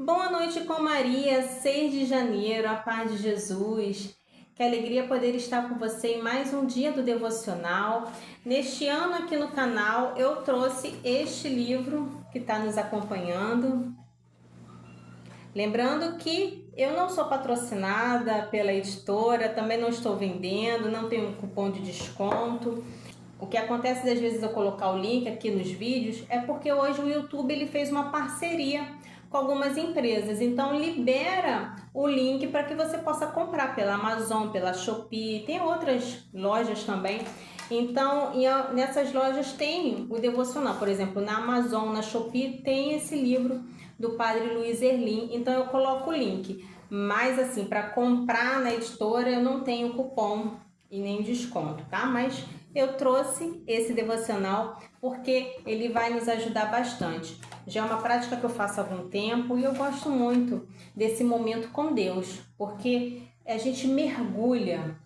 Boa noite com Maria, 6 de janeiro, a paz de Jesus. Que alegria poder estar com você em mais um dia do devocional. Neste ano aqui no canal eu trouxe este livro que está nos acompanhando. Lembrando que eu não sou patrocinada pela editora, também não estou vendendo, não tenho um cupom de desconto. O que acontece às vezes eu colocar o link aqui nos vídeos é porque hoje o YouTube ele fez uma parceria com algumas empresas, então libera o link para que você possa comprar pela Amazon, pela Shopee, tem outras lojas também. Então, nessas lojas tem o devocional, por exemplo, na Amazon, na Shopee tem esse livro do Padre Luiz Erlim, então eu coloco o link. Mas assim, para comprar na editora eu não tenho cupom e nem desconto, tá? Mas eu trouxe esse devocional porque ele vai nos ajudar bastante. Já é uma prática que eu faço há algum tempo e eu gosto muito desse momento com Deus, porque a gente mergulha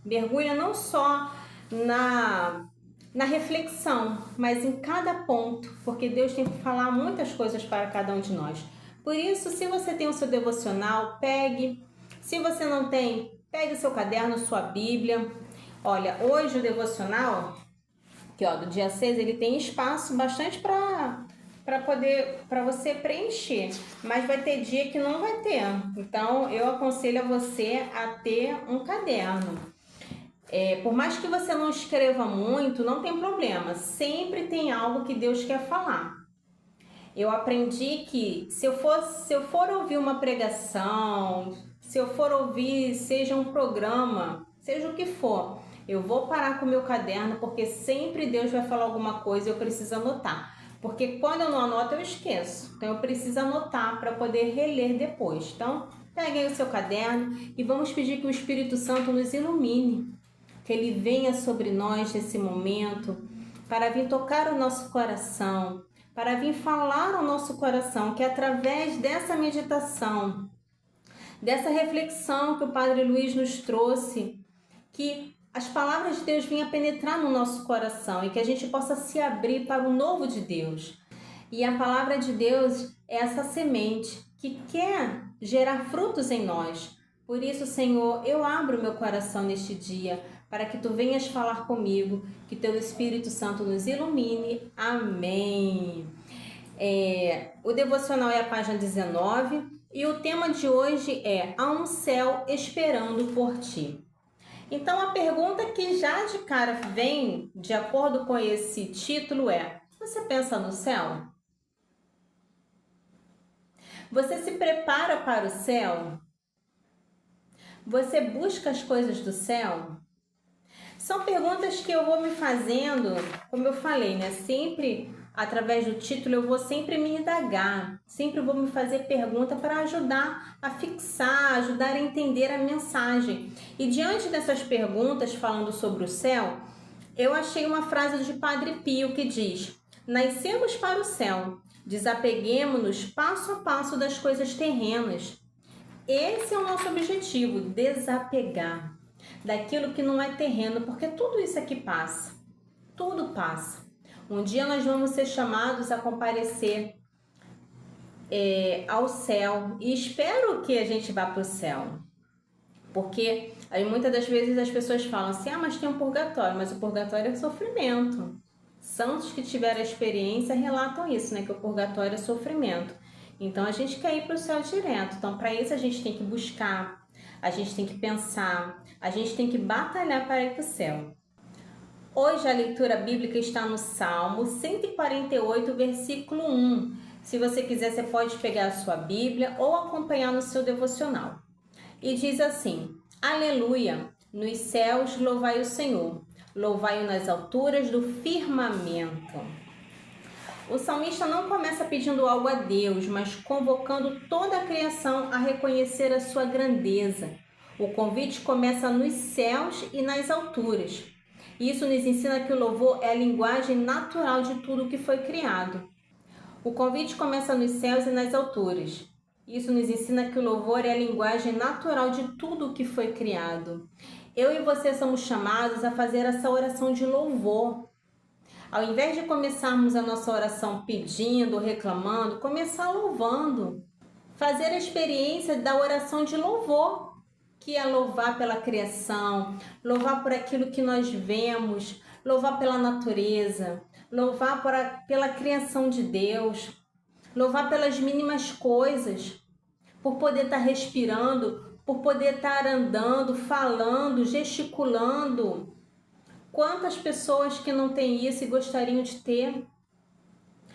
não só na reflexão, mas em cada ponto, porque Deus tem que falar muitas coisas para cada um de nós. Por isso, se você tem o seu devocional, pegue. Se você não tem, pegue o seu caderno, sua Bíblia. Olha, hoje o devocional, que ó, do dia 6, ele tem espaço bastante para você preencher, mas vai ter dia que não vai ter. Então, eu aconselho a você a ter um caderno. Por mais que você não escreva muito, não tem problema. Sempre tem algo que Deus quer falar. Eu aprendi que se eu for ouvir uma pregação, se eu for ouvir, seja um programa, seja o que for, eu vou parar com o meu caderno, porque sempre Deus vai falar alguma coisa e eu preciso anotar. Porque quando eu não anoto, eu esqueço. Então, eu preciso anotar para poder reler depois. Então, pegue aí o seu caderno e vamos pedir que o Espírito Santo nos ilumine, que Ele venha sobre nós nesse momento, para vir tocar o nosso coração, para vir falar ao nosso coração, que através dessa meditação, dessa reflexão que o Padre Luiz nos trouxe, que as palavras de Deus venham penetrar no nosso coração e que a gente possa se abrir para o novo de Deus. E a palavra de Deus é essa semente que quer gerar frutos em nós. Por isso, Senhor, eu abro meu coração neste dia para que Tu venhas falar comigo, que Teu Espírito Santo nos ilumine. Amém. O devocional é a página 19 e o tema de hoje é Há um céu esperando por ti. Então, a pergunta que já de cara vem de acordo com esse título é: você pensa no céu? Você se prepara para o céu? Você busca as coisas do céu? São perguntas que eu vou me fazendo, como eu falei, né? Sempre através do título eu vou sempre me indagar, sempre vou me fazer pergunta para ajudar a fixar, ajudar a entender a mensagem. E diante dessas perguntas falando sobre o céu, eu achei uma frase de Padre Pio que diz: nascemos para o céu, desapeguemo-nos passo a passo das coisas terrenas. Esse é o nosso objetivo, desapegar daquilo que não é terreno, porque tudo isso aqui passa, tudo passa. Um dia nós vamos ser chamados a comparecer ao céu e espero que a gente vá para o céu, porque aí muitas das vezes as pessoas falam assim: mas tem um purgatório, mas o purgatório é sofrimento. Santos que tiveram a experiência relatam isso, né, que o purgatório é sofrimento. Então a gente quer ir para o céu direto. Então, para isso a gente tem que buscar, a gente tem que pensar, a gente tem que batalhar para ir para o céu. Hoje a leitura bíblica está no Salmo 148, versículo 1. Se você quiser, você pode pegar a sua Bíblia ou acompanhar no seu devocional. E diz assim: Aleluia! Nos céus louvai o Senhor, louvai-o nas alturas do firmamento. O salmista não começa pedindo algo a Deus, mas convocando toda a criação a reconhecer a sua grandeza. O convite começa nos céus e nas alturas. Isso nos ensina que o louvor é a linguagem natural de tudo que foi criado. O convite começa nos céus e nas alturas. Isso nos ensina que o louvor é a linguagem natural de tudo que foi criado. Eu e você somos chamados a fazer essa oração de louvor. Ao invés de começarmos a nossa oração pedindo, reclamando, começar louvando. fazer a experiência da oração de louvor, que é louvar pela criação, louvar por aquilo que nós vemos, louvar pela natureza, louvar pela criação de Deus, louvar pelas mínimas coisas, por poder estar respirando, por poder estar andando, falando, gesticulando. Quantas pessoas que não têm isso e gostariam de ter?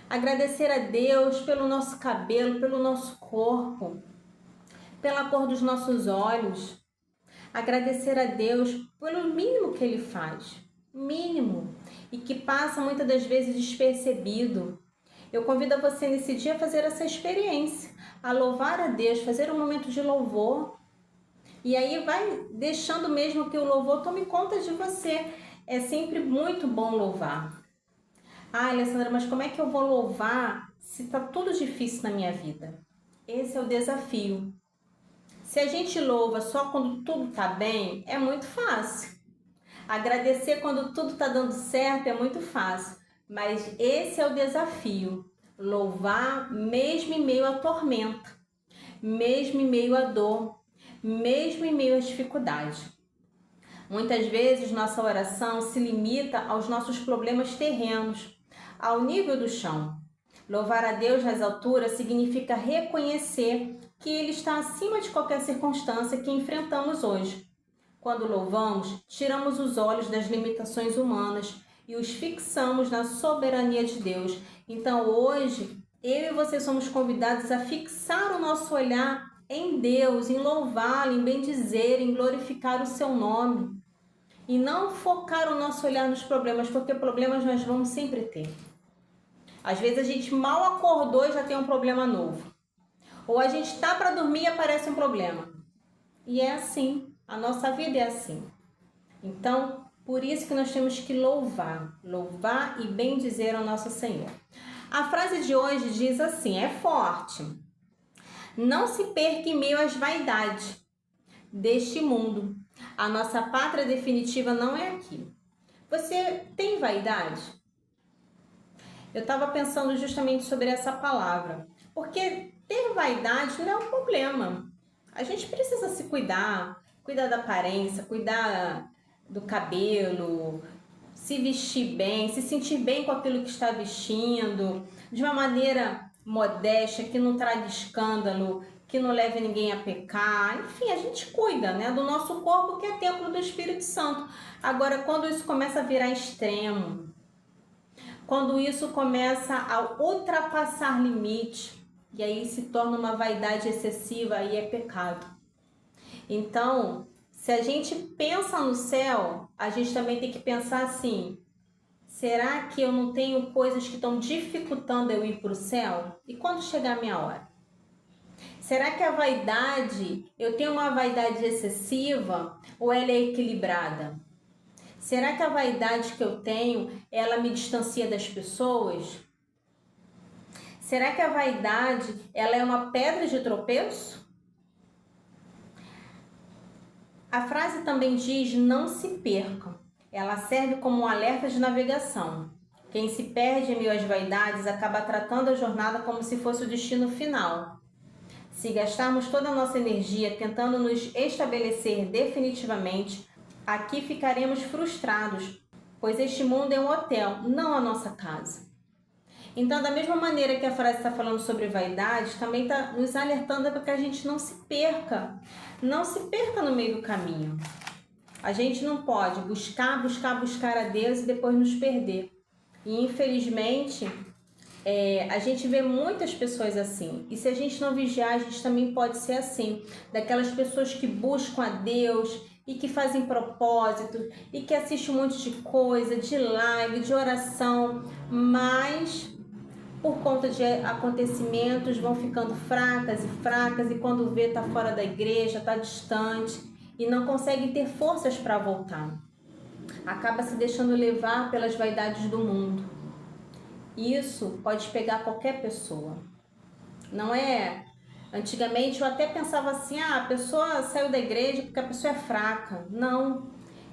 Agradecer a Deus pelo nosso cabelo, pelo nosso corpo, pela cor dos nossos olhos. Agradecer a Deus pelo mínimo que Ele faz, mínimo, e que passa muitas das vezes despercebido. Eu convido a você nesse dia a fazer essa experiência, a louvar a Deus, fazer um momento de louvor. E aí vai deixando mesmo que o louvor tome conta de você. É sempre muito bom louvar. Ah, Alessandra, mas como é que eu vou louvar se está tudo difícil na minha vida? Esse é o desafio. Se a gente louva só quando tudo está bem, é muito fácil. Agradecer quando tudo está dando certo é muito fácil. Mas esse é o desafio. Louvar mesmo em meio à tormenta, mesmo em meio à dor, mesmo em meio às dificuldades. Muitas vezes nossa oração se limita aos nossos problemas terrenos, ao nível do chão. Louvar a Deus nas alturas significa reconhecer que Ele está acima de qualquer circunstância que enfrentamos hoje. Quando louvamos, tiramos os olhos das limitações humanas e os fixamos na soberania de Deus. Então hoje, eu e você somos convidados a fixar o nosso olhar em Deus, em louvá-lo, em bendizer, em glorificar o seu nome. E não focar o nosso olhar nos problemas, porque problemas nós vamos sempre ter. Às vezes a gente mal acordou e já tem um problema novo. Ou a gente está para dormir e aparece um problema. E é assim, a nossa vida é assim. Então, por isso que nós temos que louvar e bendizer ao nosso Senhor. A frase de hoje diz assim, é forte. Não se perca em meio às vaidades deste mundo. A nossa pátria definitiva não é aqui. Você tem vaidade? Eu estava pensando justamente sobre essa palavra. Porque ter vaidade não é um problema. A gente precisa se cuidar da aparência, cuidar do cabelo, se vestir bem, se sentir bem com aquilo que está vestindo, de uma maneira modesta, que não traga escândalo, que não leve ninguém a pecar. Enfim, a gente cuida, né, do nosso corpo, que é templo do Espírito Santo. Agora, quando isso começa a virar extremo, quando isso começa a ultrapassar limite, e aí se torna uma vaidade excessiva, aí é pecado. Então, se a gente pensa no céu, a gente também tem que pensar assim, será que eu não tenho coisas que estão dificultando eu ir para o céu? E quando chegar a minha hora? Será que a vaidade, eu tenho uma vaidade excessiva ou ela é equilibrada? Será que a vaidade que eu tenho, ela me distancia das pessoas? Será que a vaidade, ela é uma pedra de tropeço? A frase também diz, não se perca. Ela serve como um alerta de navegação. Quem se perde em meio às vaidades acaba tratando a jornada como se fosse o destino final. Se gastarmos toda a nossa energia tentando nos estabelecer definitivamente, aqui ficaremos frustrados, pois este mundo é um hotel, não a nossa casa. Então, da mesma maneira que a frase está falando sobre vaidade, também está nos alertando para que a gente não se perca. Não se perca no meio do caminho. A gente não pode buscar a Deus e depois nos perder. E, infelizmente, a gente vê muitas pessoas assim. E se a gente não vigiar, a gente também pode ser assim. Daquelas pessoas que buscam a Deus e que fazem propósito e que assistem um monte de coisa, de live, de oração, mas por conta de acontecimentos vão ficando fracas e quando vê tá fora da igreja, tá distante e não conseguem ter forças para voltar. Acaba se deixando levar pelas vaidades do mundo. Isso pode pegar qualquer pessoa. Não é? Antigamente eu até pensava assim, a pessoa saiu da igreja porque a pessoa é fraca. Não,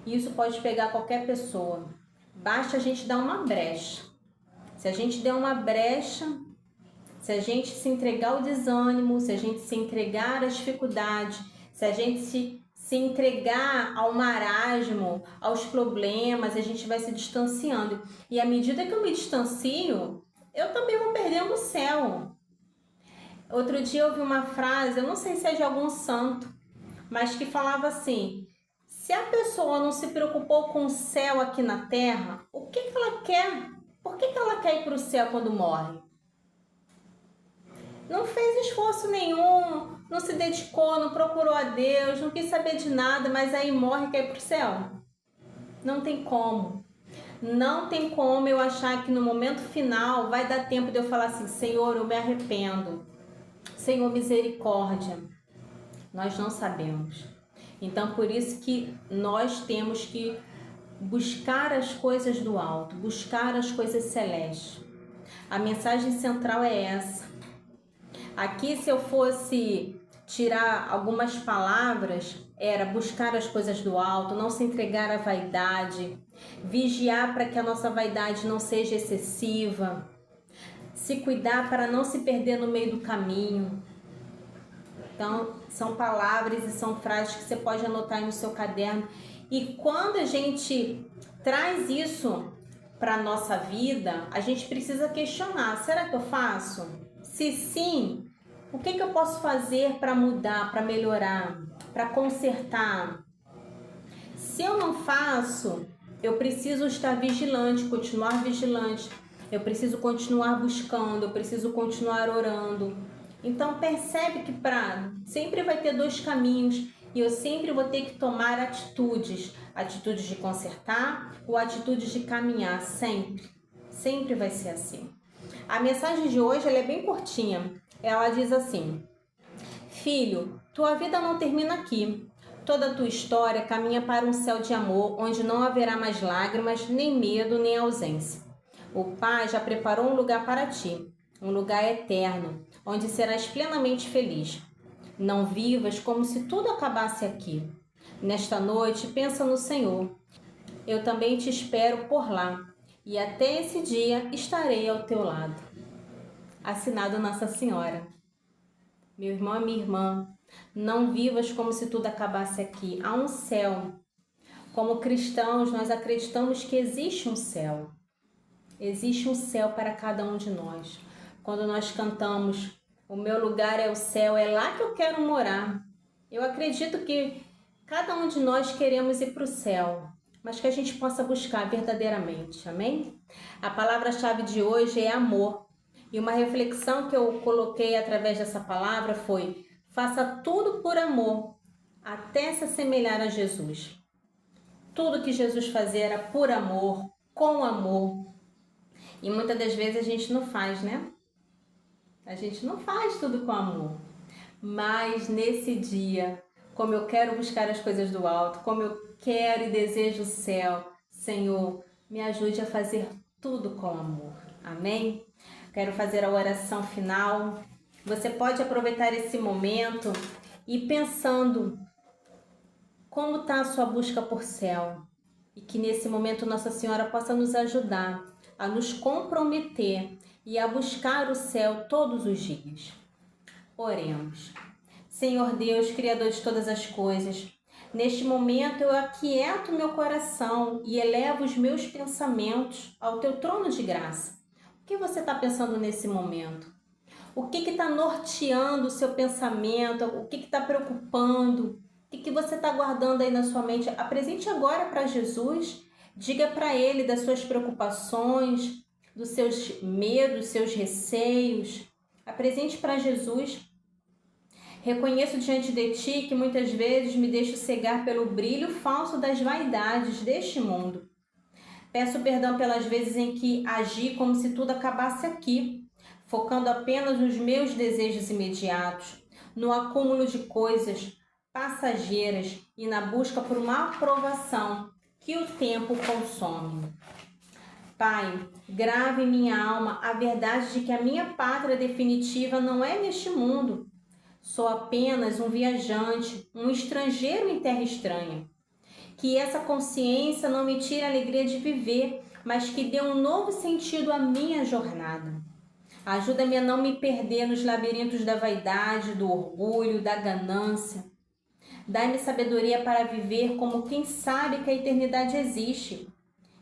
isso pode pegar qualquer pessoa. Basta a gente dar uma brecha. Se a gente der uma brecha, se a gente se entregar ao desânimo, se a gente se entregar às dificuldades, se a gente se entregar ao marasmo, aos problemas, a gente vai se distanciando. E à medida que eu me distancio, eu também vou perdendo o céu. Outro dia eu ouvi uma frase, eu não sei se é de algum santo, mas que falava assim: se a pessoa não se preocupou com o céu aqui na terra, o que ela quer? Por que ela quer ir para o céu quando morre? Não fez esforço nenhum, não se dedicou, não procurou a Deus, não quis saber de nada, mas aí morre e quer ir para o céu? Não tem como. Não tem como eu achar que no momento final vai dar tempo de eu falar assim: Senhor, eu me arrependo. Senhor, misericórdia. Nós não sabemos. Então, por isso que nós temos que buscar as coisas do alto, buscar as coisas celestes. A mensagem central é essa. Aqui, se eu fosse tirar algumas palavras, era buscar as coisas do alto, não se entregar à vaidade, vigiar para que a nossa vaidade não seja excessiva, se cuidar para não se perder no meio do caminho. Então, são palavras e são frases que você pode anotar aí no seu caderno. E quando a gente traz isso para a nossa vida, a gente precisa questionar: será que eu faço? Se sim, o que eu posso fazer para mudar, para melhorar, para consertar? Se eu não faço, eu preciso estar vigilante, continuar vigilante. Eu preciso continuar buscando, eu preciso continuar orando. Então percebe que sempre vai ter dois caminhos e eu sempre vou ter que tomar atitudes de consertar ou atitudes de caminhar, sempre vai ser assim. A mensagem de hoje ela é bem curtinha, ela diz assim: filho, tua vida não termina aqui, toda a tua história caminha para um céu de amor onde não haverá mais lágrimas, nem medo, nem ausência. O Pai já preparou um lugar para ti, um lugar eterno, onde serás plenamente feliz. Não vivas como se tudo acabasse aqui. Nesta noite, pensa no Senhor. Eu também te espero por lá, e até esse dia estarei ao teu lado. Assinado Nossa Senhora. Meu irmão e minha irmã, não vivas como se tudo acabasse aqui. Há um céu. Como cristãos, nós acreditamos que existe um céu. Existe um céu para cada um de nós. Quando nós cantamos, o meu lugar é o céu, é lá que eu quero morar. Eu acredito que cada um de nós queremos ir para o céu, mas que a gente possa buscar verdadeiramente, amém? A palavra-chave de hoje é amor. E uma reflexão que eu coloquei através dessa palavra foi: faça tudo por amor, até se assemelhar a Jesus. Tudo que Jesus fazia era por amor, com amor. E muitas das vezes a gente não faz, né? A gente não faz tudo com amor. Mas nesse dia, como eu quero buscar as coisas do alto, como eu quero e desejo o céu, Senhor, me ajude a fazer tudo com amor. Amém? Quero fazer a oração final. Você pode aproveitar esse momento e pensando como está a sua busca por céu. E que nesse momento Nossa Senhora possa nos ajudar a nos comprometer e a buscar o céu todos os dias. Oremos. Senhor Deus, Criador de todas as coisas, neste momento eu aquieto meu coração e elevo os meus pensamentos ao teu trono de graça. O que você está pensando nesse momento? O que está norteando o seu pensamento? O que está preocupando? O que você está guardando aí na sua mente? Apresente agora para Jesus. Diga para Ele das suas preocupações, dos seus medos, seus receios. Apresente para Jesus. Reconheço diante de Ti que muitas vezes me deixo cegar pelo brilho falso das vaidades deste mundo. Peço perdão pelas vezes em que agi como se tudo acabasse aqui, focando apenas nos meus desejos imediatos, no acúmulo de coisas passageiras e na busca por uma aprovação que o tempo consome. Pai, grave em minha alma a verdade de que a minha pátria definitiva não é neste mundo. Sou apenas um viajante, um estrangeiro em terra estranha. Que essa consciência não me tire a alegria de viver, mas que dê um novo sentido à minha jornada. Ajuda-me a não me perder nos labirintos da vaidade, do orgulho, da ganância. Dai-me sabedoria para viver como quem sabe que a eternidade existe.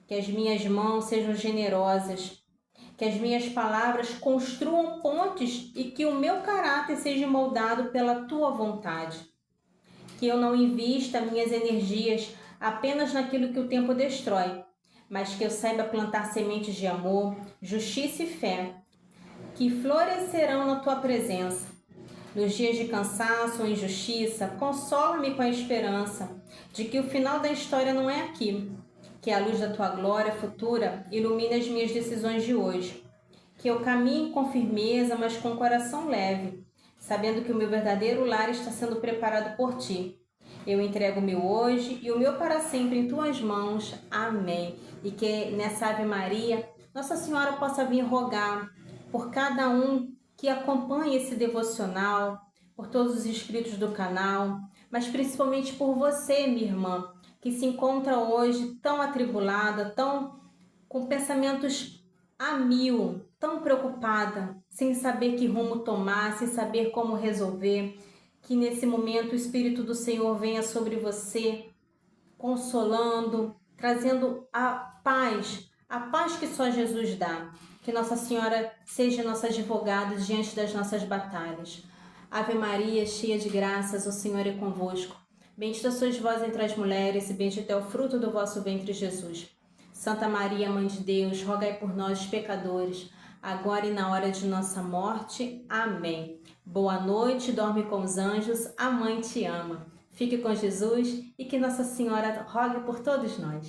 Que as minhas mãos sejam generosas, que as minhas palavras construam pontes e que o meu caráter seja moldado pela tua vontade. Que eu não invista minhas energias apenas naquilo que o tempo destrói, mas que eu saiba plantar sementes de amor, justiça e fé, que florescerão na tua presença. Nos dias de cansaço ou injustiça, consola-me com a esperança de que o final da história não é aqui. Que a luz da tua glória futura ilumine as minhas decisões de hoje. Que eu caminhe com firmeza, mas com coração leve, sabendo que o meu verdadeiro lar está sendo preparado por ti. Eu entrego o meu hoje e o meu para sempre em tuas mãos. Amém. E que nessa Ave Maria, Nossa Senhora possa vir rogar por cada um que acompanha esse devocional, por todos os inscritos do canal, mas principalmente por você, minha irmã, que se encontra hoje tão atribulada, tão com pensamentos a mil, tão preocupada, sem saber que rumo tomar, sem saber como resolver. Que nesse momento o Espírito do Senhor venha sobre você, consolando, trazendo a paz que só Jesus dá. Que Nossa Senhora seja nossa advogada diante das nossas batalhas. Ave Maria, cheia de graças, o Senhor é convosco. Bendita sois vós entre as mulheres, e bendito é o fruto do vosso ventre, Jesus. Santa Maria, Mãe de Deus, rogai por nós, pecadores, agora e na hora de nossa morte. Amém. Boa noite, dorme com os anjos, a Mãe te ama. Fique com Jesus e que Nossa Senhora rogue por todos nós.